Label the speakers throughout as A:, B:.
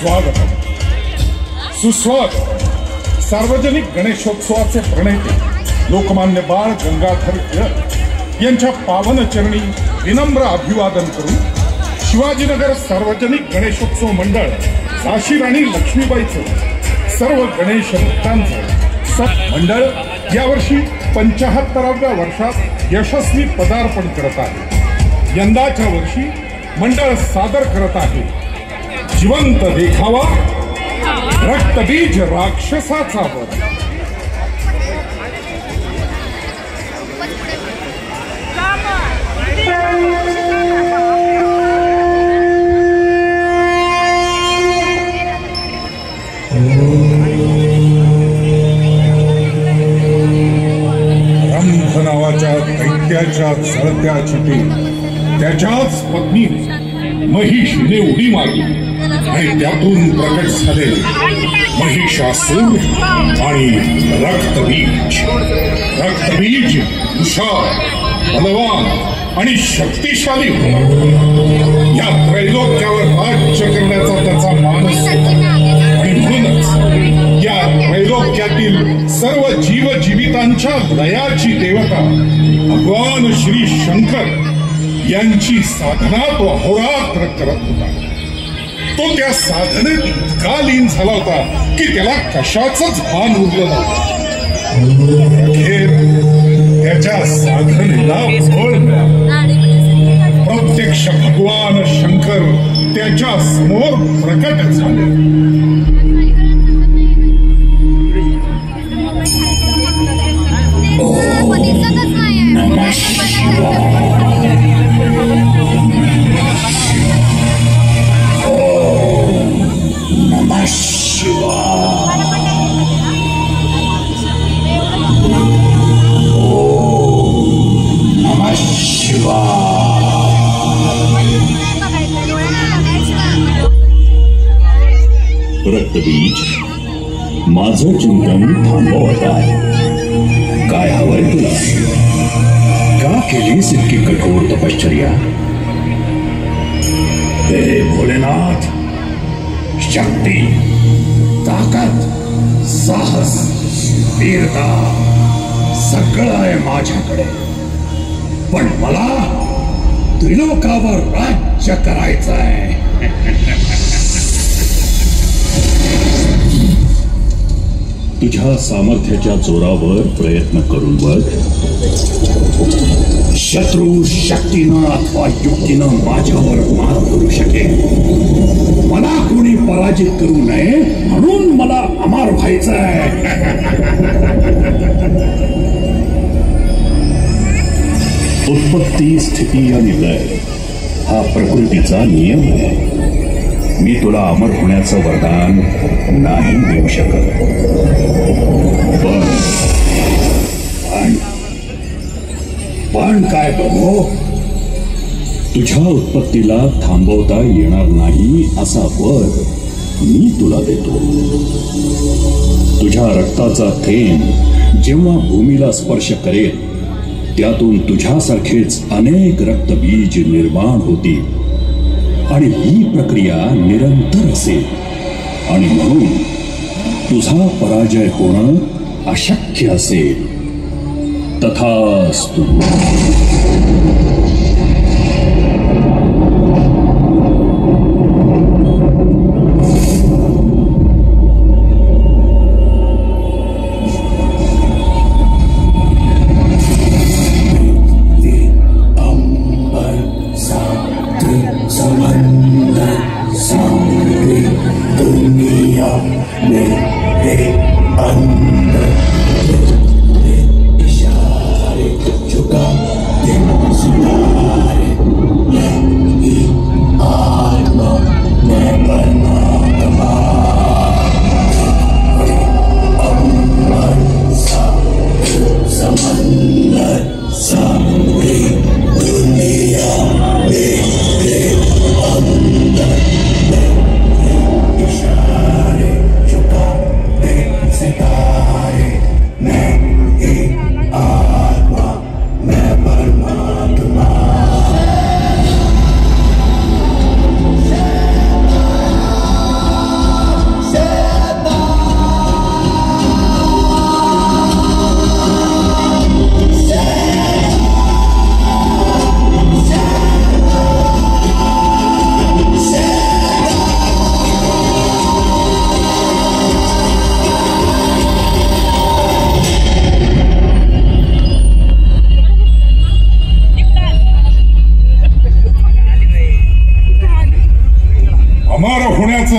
A: स्वागत सुस्वागत. सार्वजनिक गणेशोत्सवाचे प्रणेते लोकमान्य बाळ गंगाधर टिळक यांच्या पावन चरणी विनम्र अभिवादन करून शिवाजीनगर सार्वजनिक गणेशोत्सव मंडळ झाशी राणी लक्ष्मीबाईचं सर्व गणेश भक्तांचं मंडळ यावर्षी 75व्या वर्षात यशस्वी पदार्पण करत आहे. यंदाच्या वर्षी मंडळ सादर करत आहे जिवंत देखावा रक्तबीज राक्षसाचा वध. रंभ नावाच्या दैत्याच्या जळत्या चितेत त्याच्याच पत्नी महिषीने उडी मारली आणि त्यातून प्रकट झाले महिषासूर आणि रक्तबीज. रक्तबीज हुशार, बलवान आणि शक्तिशाली या त्रैलोक्यावर राज्य करण्याचा त्याचा मानस आणि म्हणूनच या त्रैलोक्यातील सर्व जीवजीवितांच्या लयाची देवता भगवान श्री शंकर यांची साधना तो अहोरात्र करत होता. तो त्या साधनेत इतका लीन झाला होता की त्याला कशाचंच भान उरलं नव्हतं. अखेर त्याच्या साधनेला फळ मिळालं. प्रत्यक्ष भगवान शंकर त्याच्या समोर प्रकट झाले.
B: रक्तबीज, माझं चिंतन थांबवत आहे. काय हवंय तुला? का केलीस इतकी कठोर तपश्चर्या? हे भोलेनाथ, शक्ती, ताकद, साहस, वीरता सगळं आहे माझ्याकडे, पण मला त्रिलोकावर राज्य करायचं आहे. तुझ्या सामर्थ्याच्या जोरावर प्रयत्न करून बघ. शत्रू शक्तीनं अथवा युक्तीनं माझ्यावर मात करू शकेल. मला कोणी पराजित करू नये म्हणून मला अमर व्हायचं आहे. उत्पत्ती, स्थिती आणि लय हा प्रकृतीचा नियम आहे. मी तुला अमर होण्याचं वरदान नाही देऊ शकत, पण काय बघो, तुझ्या उत्पत्तीला थांबवता येणार नाही असा वर मी तुला देतो. तुझ्या रक्ताचा थेंब जेव्हा भूमीला स्पर्श करेल त्यातून तुझ्यासारखेच अनेक रक्तबीज निर्माण होतील आणि ही प्रक्रिया निरंतर असेल आणि म्हणून तुझा पराजय होणं अशक्य असेल. तथास्तु.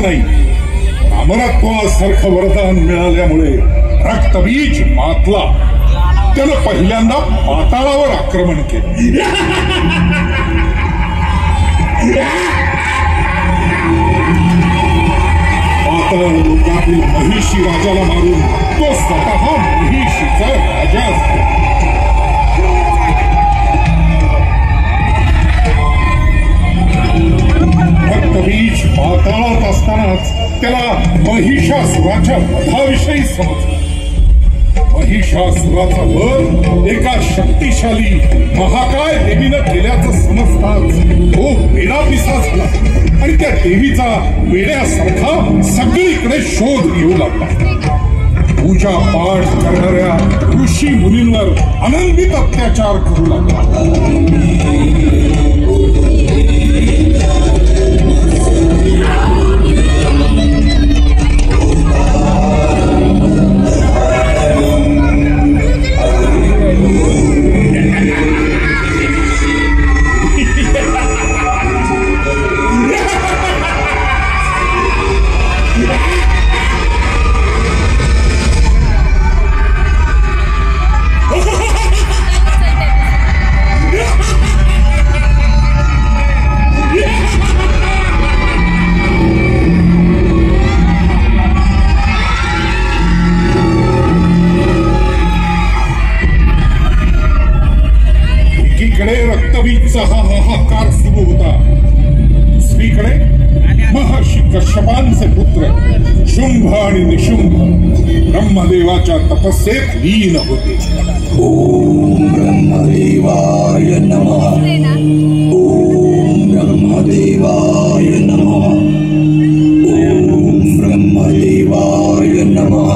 A: नाही. अमरत्वासारखं वरदान मिळाल्यामुळे रक्तबीज मातला. त्यानं पहिल्यांदा पाताळावर आक्रमण केलं. पाताळ लोकातील महिषी राजाला मारून तो स्वतः महिषीचा राजा झाला. रक्तबीज पाताळात असतानाच त्याला महिषासुराच्या वधाविषयी समजलं. महिषासुराचा वध एका शक्तिशाली महाकाय देवीनं केल्याचं समजताच तो वेडापिसा झाला आणि त्या देवीचा वेड्यासारखा सगळीकडे शोध घेऊ लागला. पूजा पाठ करणाऱ्या ऋषी मुनींवर अनन्वित अत्याचार करू लागला. रक्तबीजचा हा हाहाकार सुरू होता. दुसरीकडे महर्षी कश्यपांचे पुत्र शुंभ आणि निशुंभ ब्रह्मदेवाच्या तपस्येत लीन होते.
B: ओम ब्रह्मदेवाय नमः. ओम ब्रह्मदेवाय नमः. ओम ब्रह्मदेवाय नमः.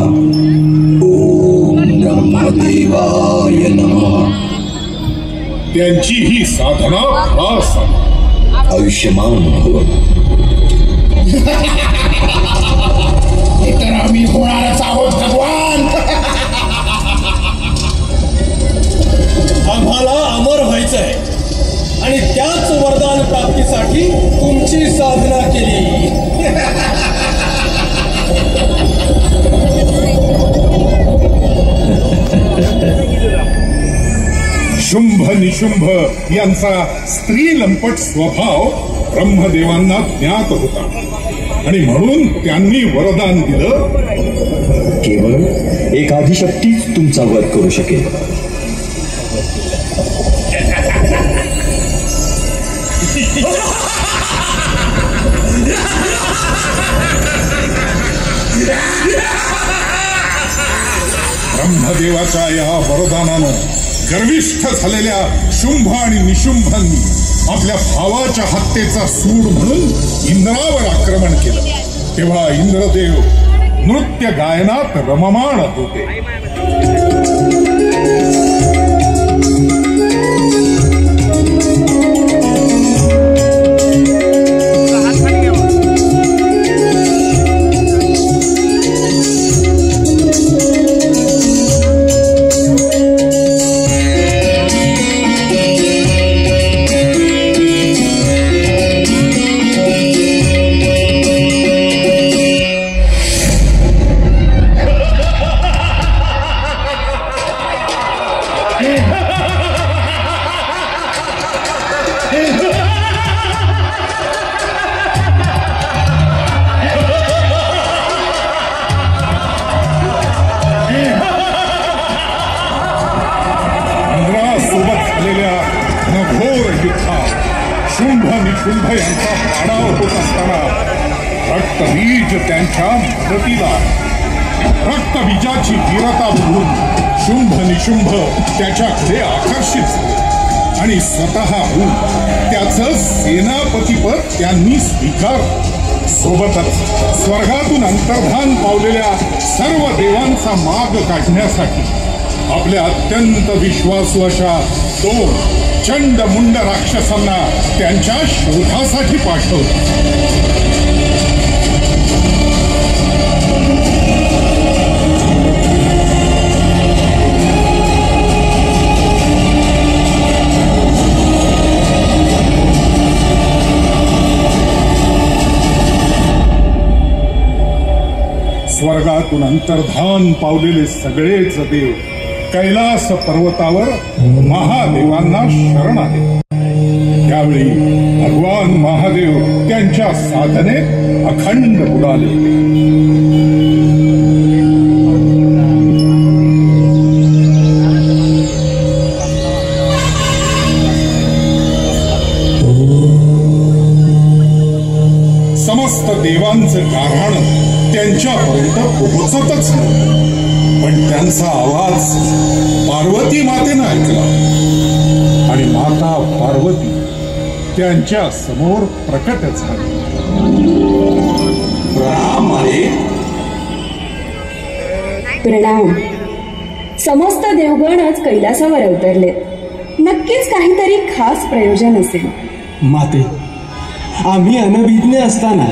B: ओम ब्रह्मदेवाय नमः.
A: त्यांची ही साधना खास
B: आयुष्यमान भव.
C: तर आम्ही होणारच आहोत भगवान.
D: आम्हाला अमर व्हायचंय आणि त्याच वरदान प्राप्तीसाठी तुमची साधना केली.
A: शुंभ निशुंभ यांचा स्त्री लंपट स्वभाव ब्रह्मदेवांना ज्ञात होता आणि म्हणून त्यांनी वरदान दिलं.
E: केवळ एक आदिशक्तीच तुमचा वध करू शकेल.
A: ब्रह्मदेवाच्या या वरदानानं गर्विष्ठ झालेल्या शुंभ आणि निशुंभांनी आपल्या भावाच्या हत्येचा सूड म्हणून इंद्रावर आक्रमण केलं. तेव्हा इंद्रदेव नृत्य गायनात रममाण होते. शुंभ निशुंभ यांचा पाडाव होत असताना रक्तबीज त्यांच्या मदतीला. रक्तबीजाची वीरता बघून शुंभ निशुंभ त्याच्याकडे आकर्षित झाले आणि स्वतःहून त्याचं सेनापतीपद त्यांनी स्वीकारलं. सोबतच स्वर्गातून अंतर्धान पावलेल्या सर्व देवांचा माग काढण्यासाठी आपल्या अत्यंत विश्वासू अशा 2 चंड मुंड राक्षसांना त्यांच्या शोधासाठी पाठवलं. अंतराळातून अंतर्धान पावलेले सगळेच देव कैलास पर्वतावर महादेवांना शरण आले. त्यावेळी भगवान महादेव त्यांच्या साधनेत अखंड बुडाले. समस्त देवांचं गाऱ्हाण त्यांच्यापर्यंत पोहोचतच नाही. पण त्यांचा आवाज पार्वती मातेनं ऐकला आणि माता पार्वती त्यांच्या समोर प्रकट झाली.
F: प्रणाम. समस्त देवगणच कैलासावर अवतरले. नक्कीच काहीतरी खास प्रयोजन असेल.
D: माते, आम्ही अनभिज्ञ असताना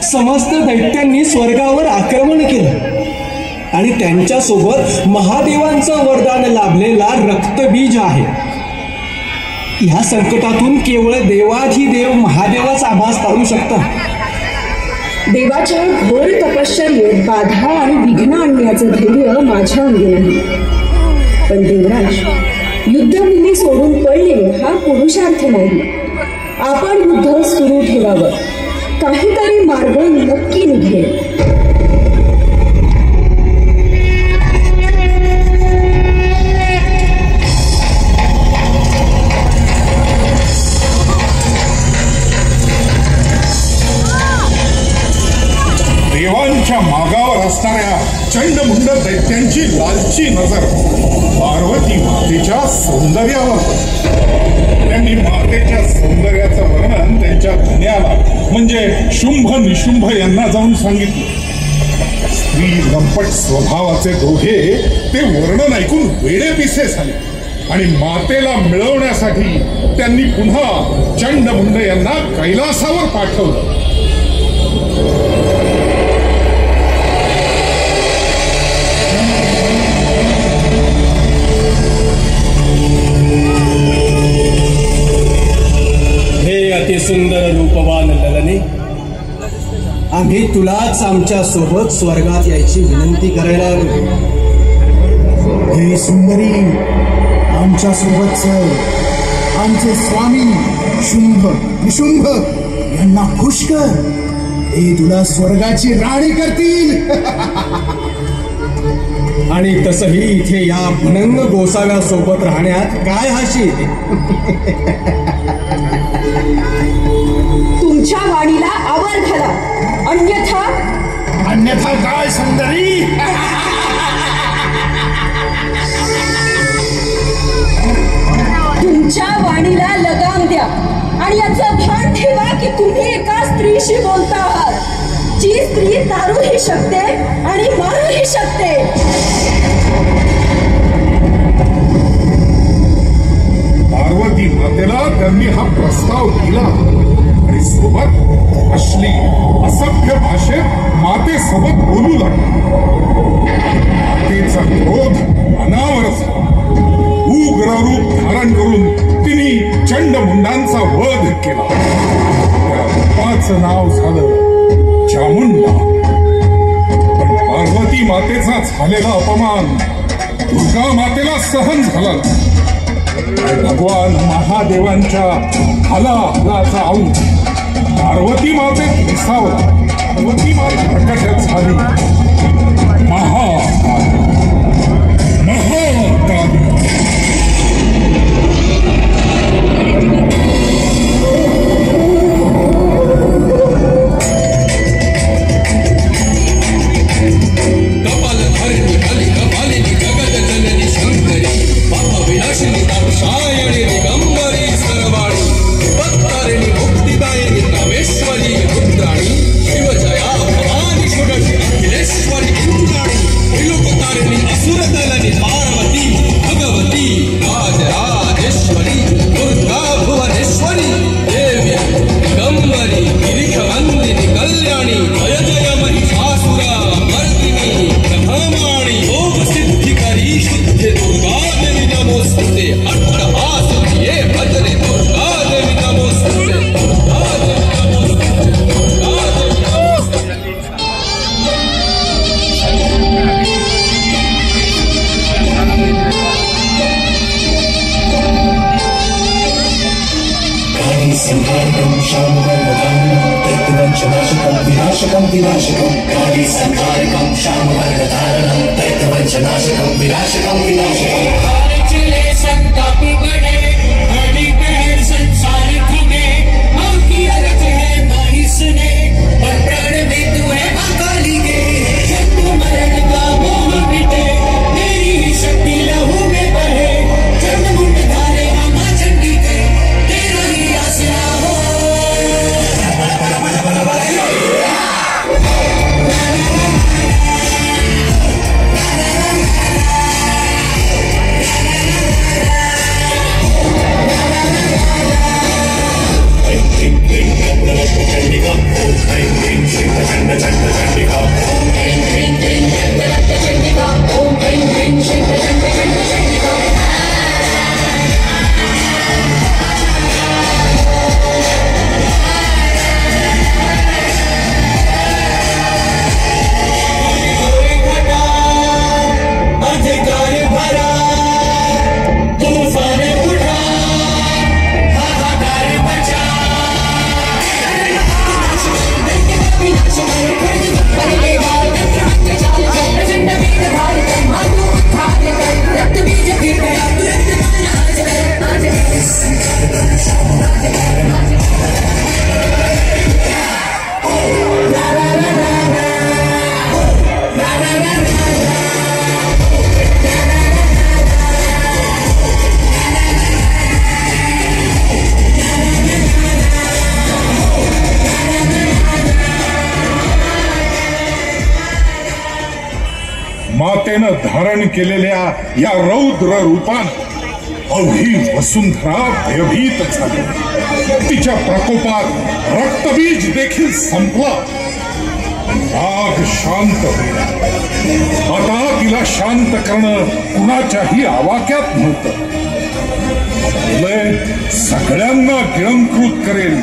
D: समस्त दैत्यांनी स्वर्गावर आक्रमण केलं आणि त्यांच्यासोबत महादेवांचं वरदान लाभलेला रक्तबीज आहे. ह्या संकटातून केवळ देवाधिदेव महादेवाच आभास तारू शकतात.
F: देवाच्या घोर तपश्चर्येत बाधा आणि विघ्न आणण्याचं धैर्य माझ्या अंगी नाही. पण देवराज, युद्धभूमी सोडून पळणे हा पुरुषार्थ नाही. आपण युद्ध सुरू ठेवावं. काहीतरी मार्ग नक्की निघेल.
A: देवांच्या मागावर असणाऱ्या चंडमुंड दैत्यांची लालची नजर पार्वती मातेच्या सौंदर्यावर. त्यांनी मातेच्या सौंदर्याचं वर्णन त्यांच्या धन्याला म्हणजे शुंभ निशुंभ यांना जाऊन सांगितलं. स्त्री लंपट स्वभावाचे दोघे ते वर्णन ऐकून वेडेपिसे झाले आणि मातेला मिळवण्यासाठी त्यांनी पुन्हा चंडमुंड यांना कैलासावर पाठवलं.
D: सुंदर रूपवान ललने, आम्ही तुलाच आमच्या सोबत स्वर्गात यायची विनंती करायला आलो.
C: हे सुंदरी, आमच्या सोबतच आमचे स्वामी शुंभ निशुंभ यांना खुश कर. हे तुला स्वर्गाची राणी करतील.
D: आणि तसही इथे या भनंग गोसाव्यासोबत राहण्यात काय हाशी.
F: तुमच्या वाणीला आवर घाला,
C: अन्यथा काय सुंदरी.
F: तुमच्या वाणीला लगाम द्या आणि याचं भान ठेवा की तुम्ही एका स्त्रीशी बोलता आहात, जी स्त्री तारूही शकते आणि मारूही शकते.
A: पार्वती मातेला त्यांनी हा प्रस्ताव दिला आणि सोबत अश्लील असभ्य भाषेत मातेसोबत बोलू लागला. मातेचा क्रोध अनावर झाला. उग्र रूप धारण करून तिने चंडमुंडांचा वध केला. त्या रूपाचं नाव झालं चामुंडा. पण पार्वती मातेचा झालेला अपमान दुर्गा मातेला सहन झाला. भगवान महादेवांच्या हलाहलाचा अंश पार्वती मातेत विसावला. पार्वती माते प्रकट झाली. महाकाली.
G: शिवजया भवानी षोडशी अखिलेश्वरी इंद्राणी
C: संहारकं श्यामवर्णधारणं दैत्यवंशनाशकं विनाशकं काली संहारकं श्यामवर्णधारणं दैत्यवंशनाशकं विनाशकं
G: चले संताप बढ़े हरी बहर संसार थमे हम की अरज है नहीं सुने पर प्राण में तू है अकाली के जन्म मरण का मोह मिटे मेरी शक्ति लहू में बहे जन्म मुंड धारे मामा चंडी के तेरा ही आसरा हो
A: मातेनं धारण केलेल्या या रौद्र रूपात अवघी वसुंधरा भयभीत झाली. तिच्या प्रकोपात रक्तबीज देखील संपला. राग शांत होईल. आता तिला शांत करणं कुणाच्याही आवाक्यात नव्हतं. सगळ्यांना गिळंकृत करेल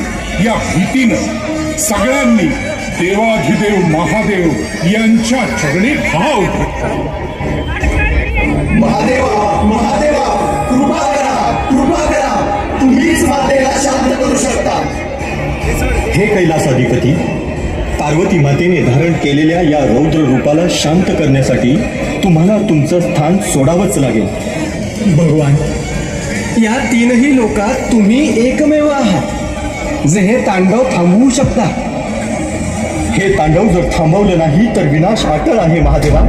A: या भीतीनं सगळ्यांनी देवाधिदेव महादेव यांच्या चरणी भाव घेतला.
C: महादेवा महादेवा कृपा करा तुम्हीच मातेला शांत करू शकता.
E: हे कैलासाधिपती, पार्वती मातेने धारण केलेल्या या रौद्र रूपाला शांत करण्यासाठी तुम्हाला तुमचं स्थान सोडावंच लागेल.
H: भगवान, या तीनही लोकात तुम्ही एकमेव आहात जे हे तांडव थांबवू शकता.
E: हे तांडव जर थांबवलं नाही तर विनाश अटळ आहे महादेवा.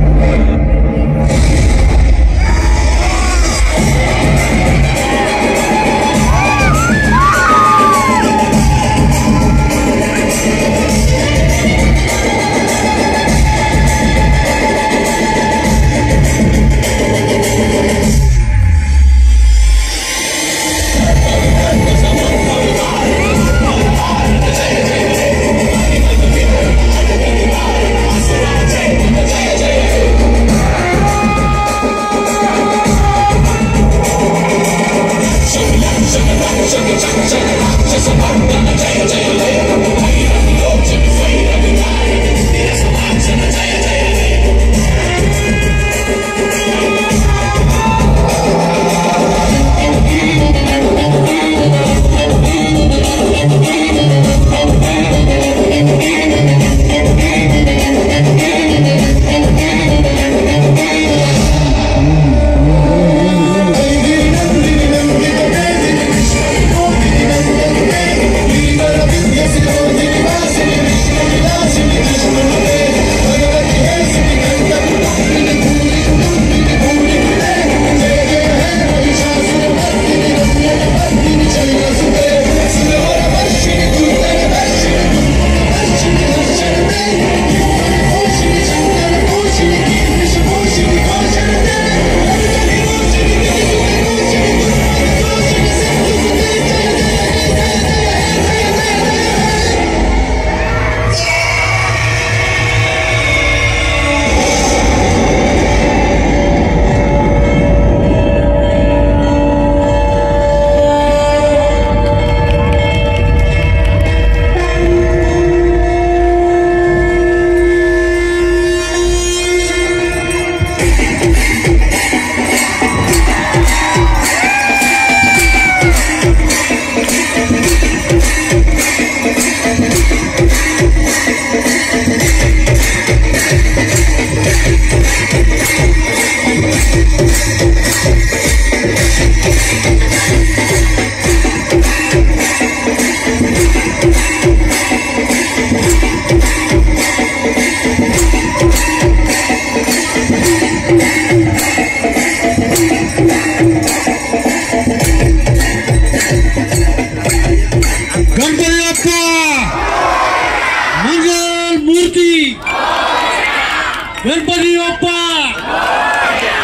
D: गणपती बाप्पा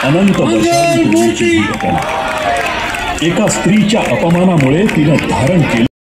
B: अनंत वर्षांपूर्वीची ही घटना. एका स्त्रीच्या अपमानामुळे तिनं धारण केलं